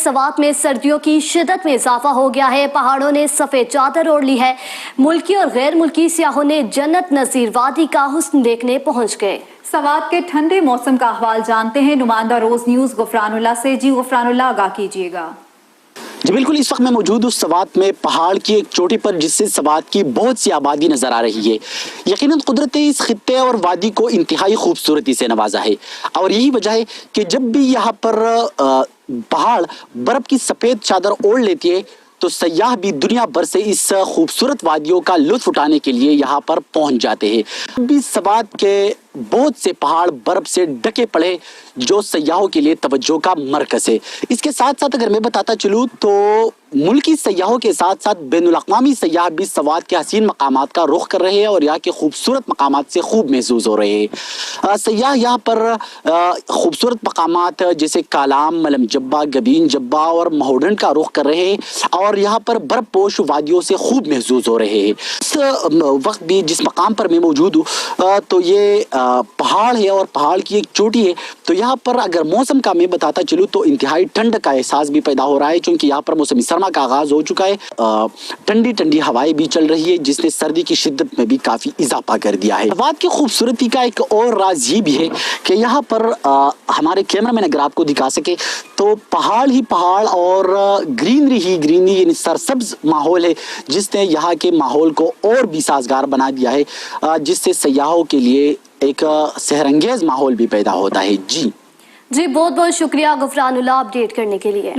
سوات میں سردیوں کی شدت میں اضافہ ہو گیا ہے۔ پہاڑوں نے سفید چادر اوڑھ لی ہے۔ ملکی اور غیر ملکی سیاحوں نے جنت نظیر وادی کا حسن دیکھنے پہنچ گئے۔ سوات کے ٹھنڈے موسم کا احوال جانتے ہیں نمائندہ روز نیوز غفران اللہ سے۔ جی غفران اللہ، آگاہ کیجیے گا۔ جی بالکل، اس وقت میں موجود ہوں سوات میں پہاڑ کی ایک چوٹی پر، جس سے سوات کی بہت سی آبادی نظر آ رہی ہے۔ یقیناً قدرت نے اس خطے اور وادی کو انتہائی خوبصورتی سے نوازا ہے، اور یہی وجہ ہے کہ جب بھی یہاں پر پہاڑ برف کی سفید چادر اوڑھ لیتی ہے تو سیاح بھی دنیا بھر سے اس خوبصورت وادیوں کا لطف اٹھانے کے لیے یہاں پر پہنچ جاتے ہیں۔ بھی سوات کے بہت سے پہاڑ برف سے ڈھکے پڑے جو سیاحوں کے لیے توجہ کا مرکز ہے۔ اس کے ساتھ ساتھ اگر میں بتاتا چلوں تو ملکی سیاحوں کے ساتھ ساتھ بین الاقوامی سیاح بھی سوات کے حسین مقامات کا رخ کر رہے ہیں اور یہاں کے خوبصورت مقامات سے خوب محظوظ ہو رہے ہیں۔ سیاح یہاں پر خوبصورت مقامات جیسے کالام، ملم جبہ، گبین جبہ اور مہوڈنڈ کا رخ کر رہے ہیں اور یہاں پر برف پوش وادیوں سے خوب محظوظ ہو رہے ہیں۔ اس وقت بھی جس مقام پر میں موجود ہوں تو یہ پہاڑ ہے اور پہاڑ کی ایک چوٹی ہے، تو یہاں پر اگر موسم کا میں بتاتا چلوں تو انتہائی ٹھنڈ کا احساس بھی پیدا ہو رہا ہے، کیونکہ یہاں پر موسم سرما کا آغاز ہو چکا ہے۔ ٹھنڈی ٹھنڈی ہوائیں بھی چل رہی ہے جس نے سردی کی شدت میں بھی کافی اضافہ کر دیا ہے۔ سوات کی خوبصورتی کا ایک اور راز یہ بھی ہے کہ یہاں پر ہمارے کیمرہ مین اگر آپ کو دکھا سکے تو پہاڑ ہی پہاڑ اور گرینری ہی گرینری، یعنی سرسبز ماحول ہے جس نے یہاں کے ماحول کو اور بھی سازگار بنا دیا ہے، جس سے سیاحوں کے لیے ایک سحر انگیز ماحول بھی پیدا ہوتا ہے۔ جی بہت بہت شکریہ غفران اللہ اپڈیٹ کرنے کے لیے۔